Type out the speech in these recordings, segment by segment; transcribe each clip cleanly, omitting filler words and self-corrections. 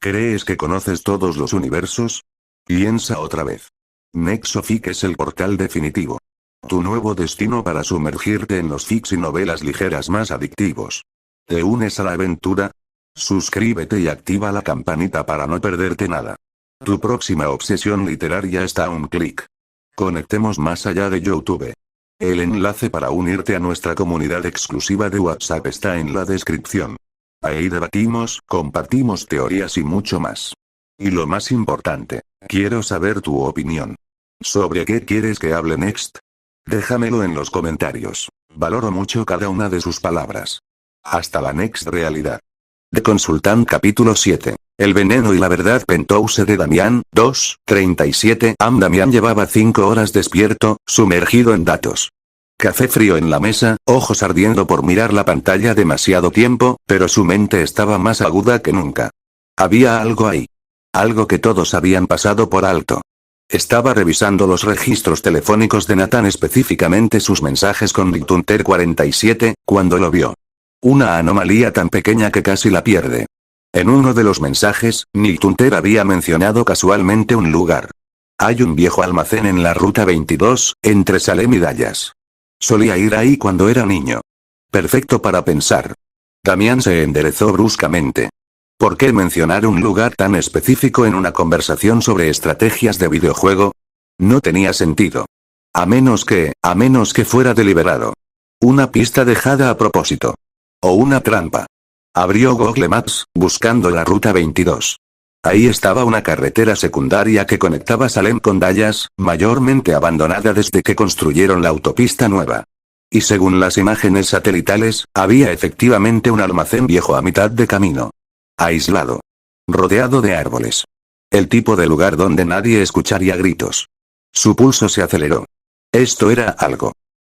¿Crees que conoces todos los universos? Piensa otra vez. Nexofic es el portal definitivo. Tu nuevo destino para sumergirte en los fics y novelas ligeras más adictivos. ¿Te unes a la aventura? Suscríbete y activa la campanita para no perderte nada. Tu próxima obsesión literaria está a un clic. Conectemos más allá de YouTube. El enlace para unirte a nuestra comunidad exclusiva de WhatsApp está en la descripción. Ahí debatimos, compartimos teorías y mucho más. Y lo más importante, quiero saber tu opinión. ¿Sobre qué quieres que hable next? Déjamelo en los comentarios. Valoro mucho cada una de sus palabras. Hasta la next realidad. The Consultant capítulo 7. El veneno y la verdad Penthouse de Damián, 2:37 am. Damián llevaba 5 horas despierto, sumergido en datos. Café frío en la mesa, ojos ardiendo por mirar la pantalla demasiado tiempo, pero su mente estaba más aguda que nunca. Había algo ahí. Algo que todos habían pasado por alto. Estaba revisando los registros telefónicos de Nathan, específicamente sus mensajes con Nick Tunter 47, cuando lo vio. Una anomalía tan pequeña que casi la pierde. En uno de los mensajes, Nick Tunter había mencionado casualmente un lugar. Hay un viejo almacén en la ruta 22, entre Salem y Dallas. Solía ir ahí cuando era niño. Perfecto para pensar. Damián se enderezó bruscamente. ¿Por qué mencionar un lugar tan específico en una conversación sobre estrategias de videojuego? No tenía sentido. A menos que fuera deliberado. Una pista dejada a propósito. O una trampa. Abrió Google Maps, buscando la ruta 22. Ahí estaba una carretera secundaria que conectaba Salem con Dallas, mayormente abandonada desde que construyeron la autopista nueva. Y según las imágenes satelitales, había efectivamente un almacén viejo a mitad de camino. Aislado. Rodeado de árboles. El tipo de lugar donde nadie escucharía gritos. Su pulso se aceleró. Esto era algo.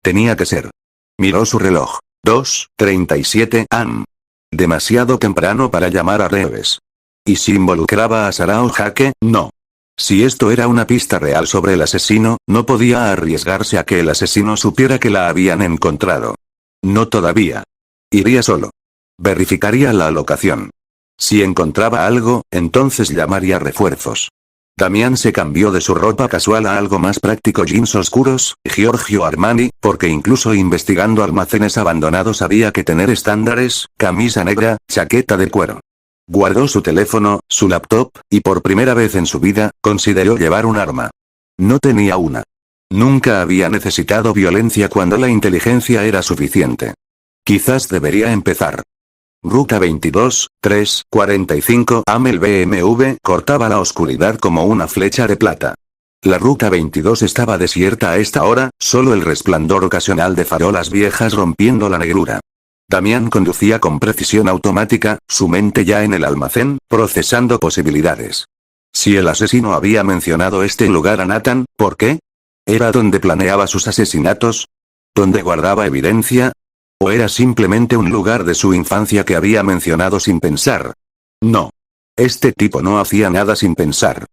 Tenía que ser. Miró su reloj. 2:37 am. Demasiado temprano para llamar a Reeves. ¿Y si involucraba a Sarah O'Hake? No. Si esto era una pista real sobre el asesino, no podía arriesgarse a que el asesino supiera que la habían encontrado. No todavía. Iría solo. Verificaría la locación. Si encontraba algo, entonces llamaría refuerzos. Damián se cambió de su ropa casual a algo más práctico: jeans oscuros, Giorgio Armani, porque incluso investigando almacenes abandonados había que tener estándares, camisa negra, chaqueta de cuero. Guardó su teléfono, su laptop, y por primera vez en su vida, consideró llevar un arma. No tenía una. Nunca había necesitado violencia cuando la inteligencia era suficiente. Quizás debería empezar. Ruta 22, 3:45 am. El BMW cortaba la oscuridad como una flecha de plata. La ruta 22 estaba desierta a esta hora, solo el resplandor ocasional de farolas viejas rompiendo la negrura. Damián conducía con precisión automática, su mente ya en el almacén, procesando posibilidades. Si el asesino había mencionado este lugar a Nathan, ¿por qué? ¿Era donde planeaba sus asesinatos? ¿Donde guardaba evidencia? ¿O era simplemente un lugar de su infancia que había mencionado sin pensar? No. Este tipo no hacía nada sin pensar.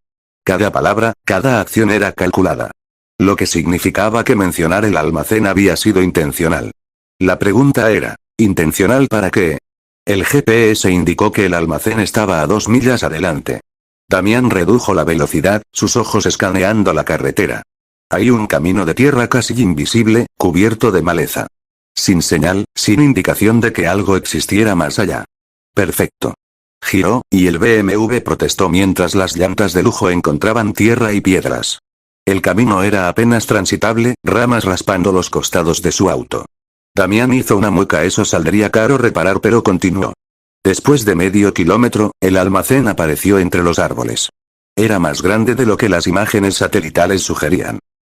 Cada palabra, cada acción era calculada. Lo que significaba que mencionar el almacén había sido intencional. La pregunta era, ¿intencional para qué? El GPS indicó que el almacén estaba a 2 millas adelante. Damián redujo la velocidad, sus ojos escaneando la carretera. Hay un camino de tierra casi invisible, cubierto de maleza. Sin señal, sin indicación de que algo existiera más allá. Perfecto. Giró, y el BMW protestó mientras las llantas de lujo encontraban tierra y piedras. El camino era apenas transitable, ramas raspando los costados de su auto. Damián hizo una mueca. Eso saldría caro reparar, pero continuó. Después de medio kilómetro, el almacén apareció entre los árboles. Era más grande de lo que las imágenes satelitales sugerían.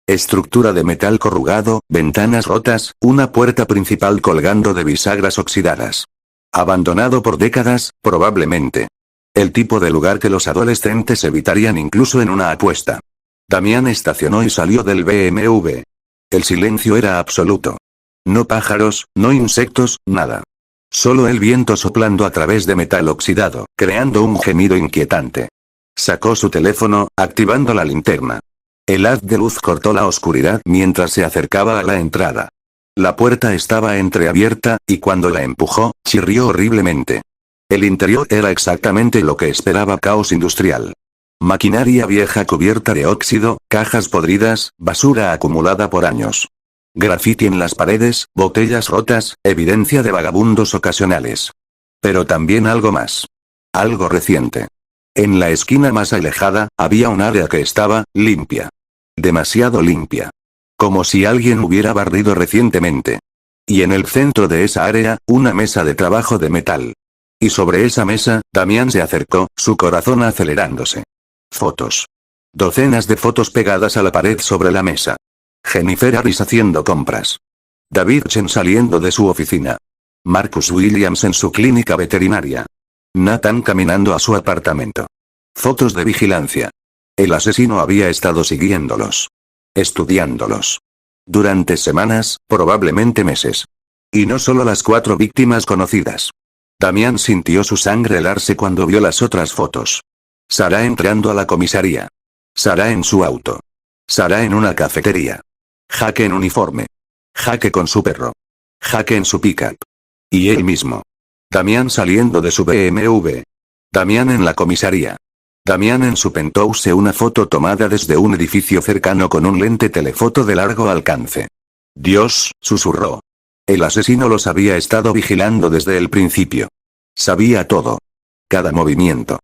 Estructura de metal corrugado, ventanas rotas, una puerta principal colgando de bisagras oxidadas. Abandonado por décadas, probablemente. El tipo de lugar que los adolescentes evitarían incluso en una apuesta. Damián estacionó y salió del BMW. El silencio era absoluto. No pájaros, no insectos, nada. Solo el viento soplando a través de metal oxidado, creando un gemido inquietante. Sacó su teléfono, activando la linterna. El haz de luz cortó la oscuridad mientras se acercaba a la entrada. La puerta estaba entreabierta, y cuando la empujó, chirrió horriblemente. El interior era exactamente lo que esperaba Caos Industrial. Maquinaria vieja cubierta de óxido, cajas podridas, basura acumulada por años. Grafiti en las paredes, botellas rotas, evidencia de vagabundos ocasionales. Pero también algo más. Algo reciente. En la esquina más alejada, había un área que estaba limpia. Demasiado limpia. Como si alguien hubiera barrido recientemente. Y en el centro de esa área, una mesa de trabajo de metal. Y sobre esa mesa, Damián se acercó, su corazón acelerándose. Fotos. Docenas de fotos pegadas a la pared sobre la mesa. Jennifer Harris haciendo compras. David Chen saliendo de su oficina. Marcus Williams en su clínica veterinaria. Nathan caminando a su apartamento. Fotos de vigilancia. El asesino había estado siguiéndolos. Estudiándolos. Durante semanas, probablemente meses. Y no solo las 4 víctimas conocidas. Damián sintió su sangre helarse cuando vio las otras fotos. Sarah entrando a la comisaría. Sarah en su auto. Sarah en una cafetería. Jake en uniforme. Jake con su perro. Jake en su pickup. Y él mismo. Damián saliendo de su BMW. Damián en la comisaría. Damián en su penthouse, una foto tomada desde un edificio cercano con un lente telefoto de largo alcance. Dios, susurró. El asesino los había estado vigilando desde el principio. Sabía todo. Cada movimiento.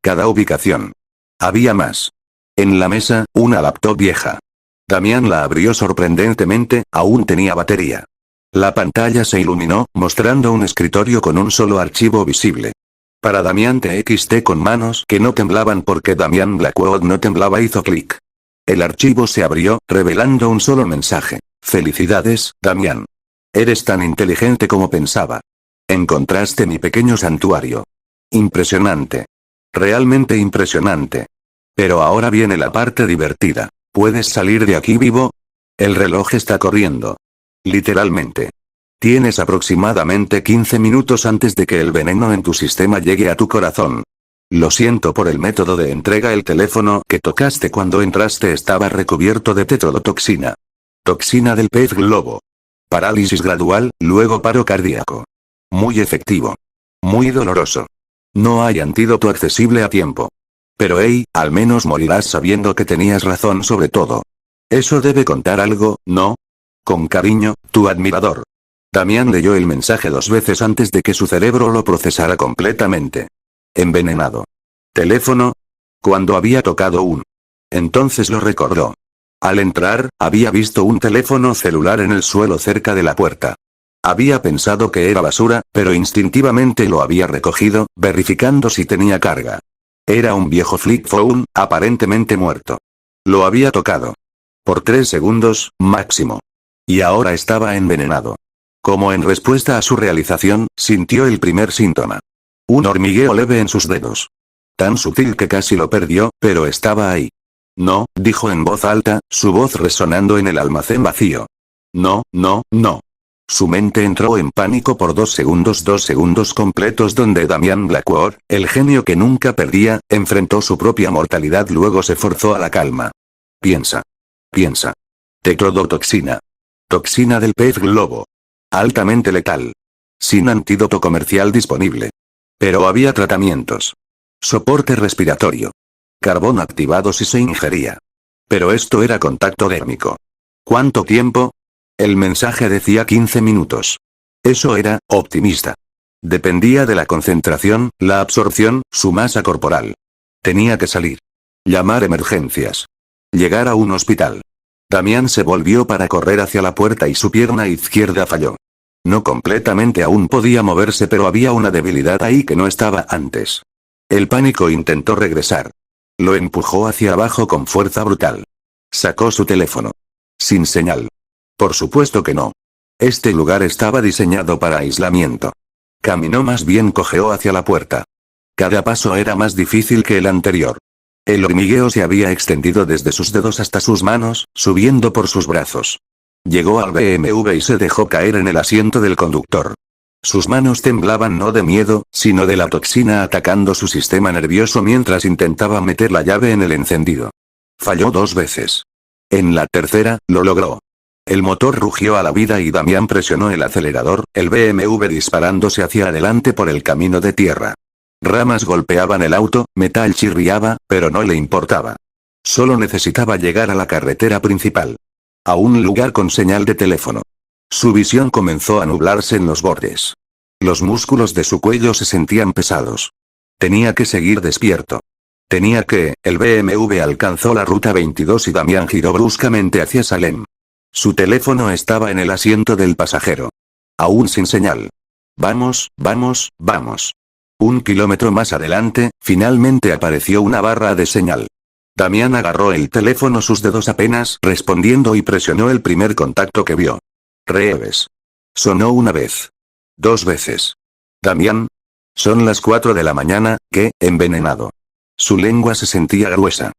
Cada ubicación. Había más. En la mesa, una laptop vieja. Damián la abrió sorprendentemente, aún tenía batería. La pantalla se iluminó, mostrando un escritorio con un solo archivo visible. Para Damián TXT con manos que no temblaban porque Damián Blackwood no temblaba, hizo clic. El archivo se abrió, revelando un solo mensaje. Felicidades, Damián. Eres tan inteligente como pensaba. Encontraste mi pequeño santuario. Impresionante. Realmente impresionante. Pero ahora viene la parte divertida. ¿Puedes salir de aquí vivo? El reloj está corriendo. Literalmente. Tienes aproximadamente 15 minutos antes de que el veneno en tu sistema llegue a tu corazón. Lo siento por el método de entrega. El teléfono que tocaste cuando entraste estaba recubierto de tetrodotoxina. Toxina del pez globo. Parálisis gradual, luego paro cardíaco. Muy efectivo. Muy doloroso. No hay antídoto accesible a tiempo. Pero hey, al menos morirás sabiendo que tenías razón sobre todo. Eso debe contar algo, ¿no? Con cariño, tu admirador. Damián leyó el mensaje 2 veces antes de que su cerebro lo procesara completamente. Envenenado. Teléfono. Cuando había tocado un. Entonces lo recordó. Al entrar, había visto un teléfono celular en el suelo cerca de la puerta. Había pensado que era basura, pero instintivamente lo había recogido, verificando si tenía carga. Era un viejo flip phone, aparentemente muerto. Lo había tocado. Por 3 segundos, máximo. Y ahora estaba envenenado. Como en respuesta a su realización, sintió el primer síntoma. Un hormigueo leve en sus dedos. Tan sutil que casi lo perdió, pero estaba ahí. No, dijo en voz alta, su voz resonando en el almacén vacío. No, no, no. Su mente entró en pánico por 2 segundos completos donde Damián Blackwood, el genio que nunca perdía, enfrentó su propia mortalidad, luego se forzó a la calma. Piensa. Piensa. Tetrodotoxina. Toxina del pez globo. Altamente letal. Sin antídoto comercial disponible. Pero había tratamientos. Soporte respiratorio. Carbón activado si se ingería. Pero esto era contacto dérmico. ¿Cuánto tiempo? El mensaje decía 15 minutos. Eso era optimista. Dependía de la concentración, la absorción, su masa corporal. Tenía que salir. Llamar emergencias. Llegar a un hospital. Damián se volvió para correr hacia la puerta y su pierna izquierda falló. No completamente, aún podía moverse, pero había una debilidad ahí que no estaba antes. El pánico intentó regresar. Lo empujó hacia abajo con fuerza brutal. Sacó su teléfono. Sin señal. Por supuesto que no. Este lugar estaba diseñado para aislamiento. Caminó, más bien cojeó hacia la puerta. Cada paso era más difícil que el anterior. El hormigueo se había extendido desde sus dedos hasta sus manos, subiendo por sus brazos. Llegó al BMW y se dejó caer en el asiento del conductor. Sus manos temblaban no de miedo, sino de la toxina atacando su sistema nervioso mientras intentaba meter la llave en el encendido. Falló 2 veces. En la tercera, lo logró. El motor rugió a la vida y Damián presionó el acelerador, el BMW disparándose hacia adelante por el camino de tierra. Ramas golpeaban el auto, metal chirriaba, pero no le importaba. Solo necesitaba llegar a la carretera principal. A un lugar con señal de teléfono. Su visión comenzó a nublarse en los bordes. Los músculos de su cuello se sentían pesados. Tenía que seguir despierto. El BMW alcanzó la ruta 22 y Damián giró bruscamente hacia Salem. Su teléfono estaba en el asiento del pasajero. Aún sin señal. Vamos, vamos, vamos. 1 kilómetro más adelante, finalmente apareció una barra de señal. Damián agarró el teléfono sus dedos apenas respondiendo y presionó el primer contacto que vio. Reeves. Sonó una vez. 2 veces. Damián. Son las 4 de la mañana, ¿qué? Envenenado. Su lengua se sentía gruesa.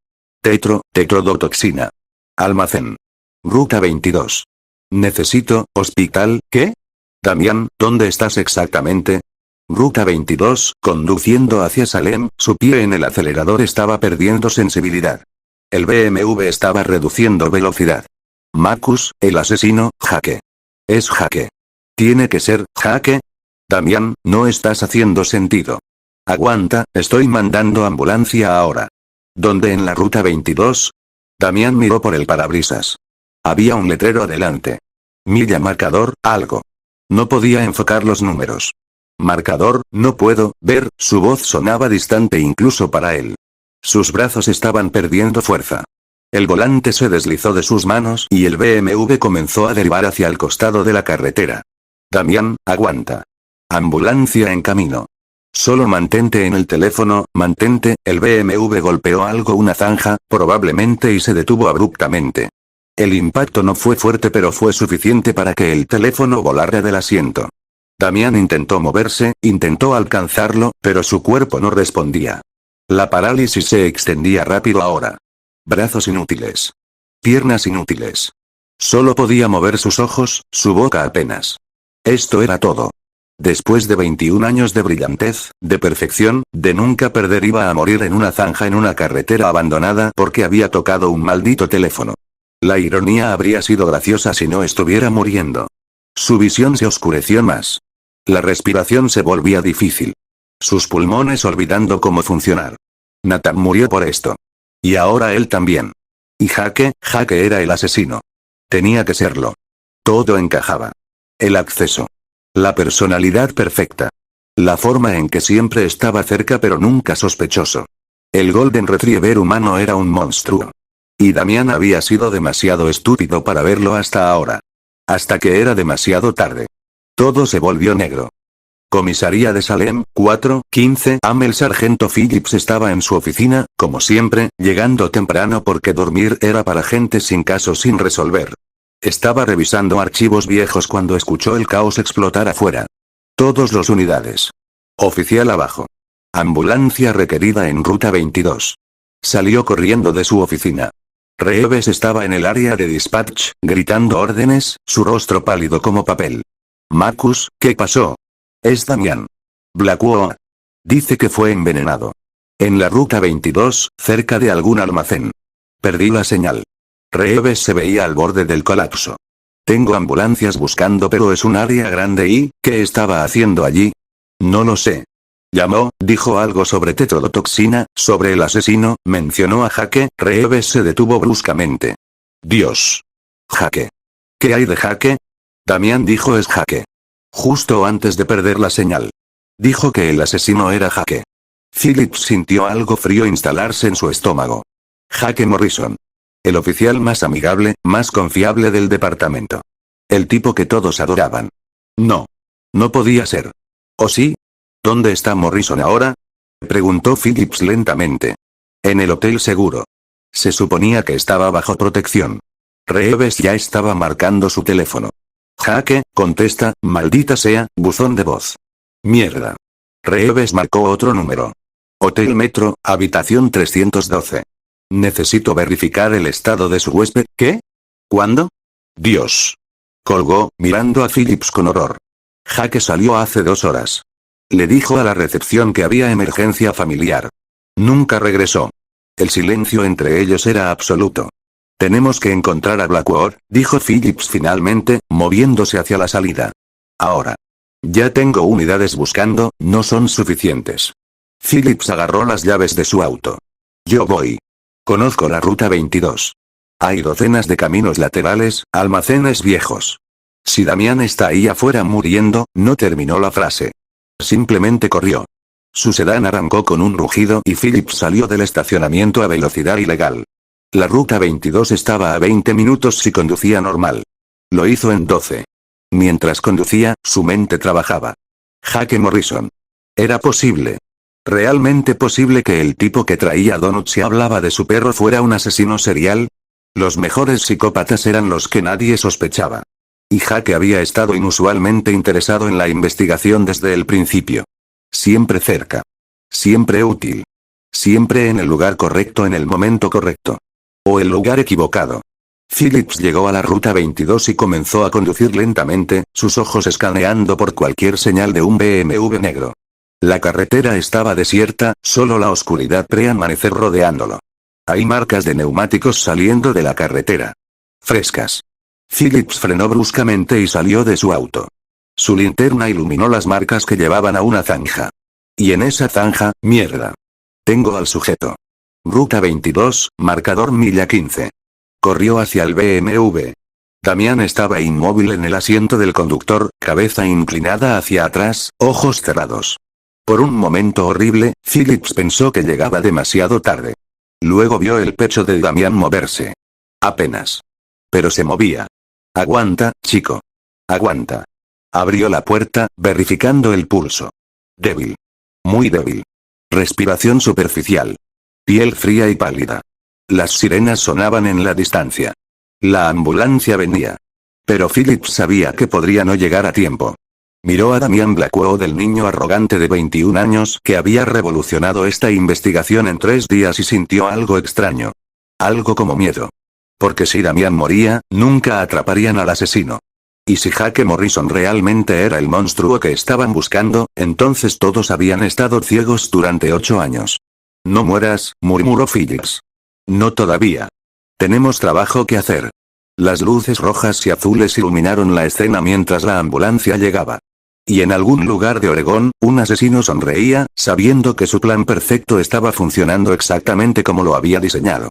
Tetrodotoxina. Almacén. Ruta 22. Necesito, hospital, ¿qué? Damián, ¿dónde estás exactamente? Ruta 22, conduciendo hacia Salem, su pie en el acelerador estaba perdiendo sensibilidad. El BMW estaba reduciendo velocidad. Marcus, el asesino, Jake. Es Jake. Tiene que ser, Jake. Damián, no estás haciendo sentido. Aguanta, estoy mandando ambulancia ahora. ¿Dónde en la ruta 22? Damián miró por el parabrisas. Había un letrero adelante. Milla marcador, algo. No podía enfocar los números. Marcador, no puedo ver, su voz sonaba distante incluso para él. Sus brazos estaban perdiendo fuerza. El volante se deslizó de sus manos y el BMW comenzó a derivar hacia el costado de la carretera. Damián, aguanta. Ambulancia en camino. Solo mantente en el teléfono, mantente, el BMW golpeó algo una zanja, probablemente y se detuvo abruptamente. El impacto no fue fuerte pero fue suficiente para que el teléfono volara del asiento. Damián intentó moverse, intentó alcanzarlo, pero su cuerpo no respondía. La parálisis se extendía rápido ahora. Brazos inútiles. Piernas inútiles. Solo podía mover sus ojos, su boca apenas. Esto era todo. Después de 21 años de brillantez, de perfección, de nunca perder iba a morir en una zanja en una carretera abandonada porque había tocado un maldito teléfono. La ironía habría sido graciosa si no estuviera muriendo. Su visión se oscureció más. La respiración se volvía difícil. Sus pulmones olvidando cómo funcionar. Nathan murió por esto. Y ahora él también. Y Jake era el asesino. Tenía que serlo. Todo encajaba. El acceso. La personalidad perfecta. La forma en que siempre estaba cerca pero nunca sospechoso. El Golden Retriever humano era un monstruo. Y Damián había sido demasiado estúpido para verlo hasta ahora. Hasta que era demasiado tarde. Todo se volvió negro. Comisaría de Salem, 4:15 am. El sargento Phillips estaba en su oficina, como siempre, llegando temprano porque dormir era para gente sin casos sin resolver. Estaba revisando archivos viejos cuando escuchó el caos explotar afuera. Todos los unidades. Oficial abajo. Ambulancia requerida en ruta 22. Salió corriendo de su oficina. Reeves estaba en el área de dispatch, gritando órdenes, su rostro pálido como papel. Marcus, ¿qué pasó? Es Damián. Blackwell. Dice que fue envenenado. En la ruta 22, cerca de algún almacén. Perdí la señal. Reeves se veía al borde del colapso. Tengo ambulancias buscando pero es un área grande y, ¿qué estaba haciendo allí? No lo sé. Llamó, dijo algo sobre tetrodotoxina, sobre el asesino, mencionó a Jake, Reeves se detuvo bruscamente. Dios. Jake. ¿Qué hay de Jake? Damián dijo es Jake. Justo antes de perder la señal. Dijo que el asesino era Jake. Phillips sintió algo frío instalarse en su estómago. Jake Morrison. El oficial más amigable, más confiable del departamento. El tipo que todos adoraban. No. No podía ser. ¿O sí? ¿Dónde está Morrison ahora? Preguntó Phillips lentamente. En el hotel seguro. Se suponía que estaba bajo protección. Reeves ya estaba marcando su teléfono. Jake, contesta, maldita sea, buzón de voz. Mierda. Reeves marcó otro número. Hotel Metro, habitación 312. Necesito verificar el estado de su huésped. ¿Qué? ¿Cuándo? Dios. Colgó, mirando a Phillips con horror. Jake salió hace 2 horas. Le dijo a la recepción que había emergencia familiar. Nunca regresó. El silencio entre ellos era absoluto. Tenemos que encontrar a Blackwood, dijo Phillips finalmente, moviéndose hacia la salida. Ahora. Ya tengo unidades buscando, no son suficientes. Phillips agarró las llaves de su auto. Yo voy. Conozco la ruta 22. Hay docenas de caminos laterales, almacenes viejos. Si Damián está ahí afuera muriendo, no terminó la frase. Simplemente corrió. Su sedán arrancó con un rugido y Phillips salió del estacionamiento a velocidad ilegal. La ruta 22 estaba a 20 minutos si conducía normal. Lo hizo en 12. Mientras conducía, su mente trabajaba. Jake Morrison. Era posible. ¿Realmente posible que el tipo que traía donuts y hablaba de su perro fuera un asesino serial? Los mejores psicópatas eran los que nadie sospechaba. Y Jake había estado inusualmente interesado en la investigación desde el principio. Siempre cerca. Siempre útil. Siempre en el lugar correcto en el momento correcto. O el lugar equivocado. Phillips llegó a la ruta 22 y comenzó a conducir lentamente, sus ojos escaneando por cualquier señal de un BMW negro. La carretera estaba desierta, solo la oscuridad pre-amanecer rodeándolo. Hay marcas de neumáticos saliendo de la carretera. Frescas. Phillips frenó bruscamente y salió de su auto. Su linterna iluminó las marcas que llevaban a una zanja. Y en esa zanja, mierda. Tengo al sujeto. Ruta 22, marcador milla 15. Corrió hacia el BMW. Damián estaba inmóvil en el asiento del conductor, cabeza inclinada hacia atrás, ojos cerrados. Por un momento horrible, Phillips pensó que llegaba demasiado tarde. Luego vio el pecho de Damián moverse. Apenas. Pero se movía. Aguanta, chico. Aguanta. Abrió la puerta, verificando el pulso. Débil. Muy débil. Respiración superficial. Piel fría y pálida. Las sirenas sonaban en la distancia. La ambulancia venía. Pero Phillips sabía que podría no llegar a tiempo. Miró a Damián Blackwood, el niño arrogante de 21 años que había revolucionado esta investigación en 3 días y sintió algo extraño. Algo como miedo. Porque si Damián moría, nunca atraparían al asesino. Y si Jake Morrison realmente era el monstruo que estaban buscando, entonces todos habían estado ciegos durante 8 años. No mueras, murmuró Phillips. No todavía. Tenemos trabajo que hacer. Las luces rojas y azules iluminaron la escena mientras la ambulancia llegaba. Y en algún lugar de Oregón, un asesino sonreía, sabiendo que su plan perfecto estaba funcionando exactamente como lo había diseñado.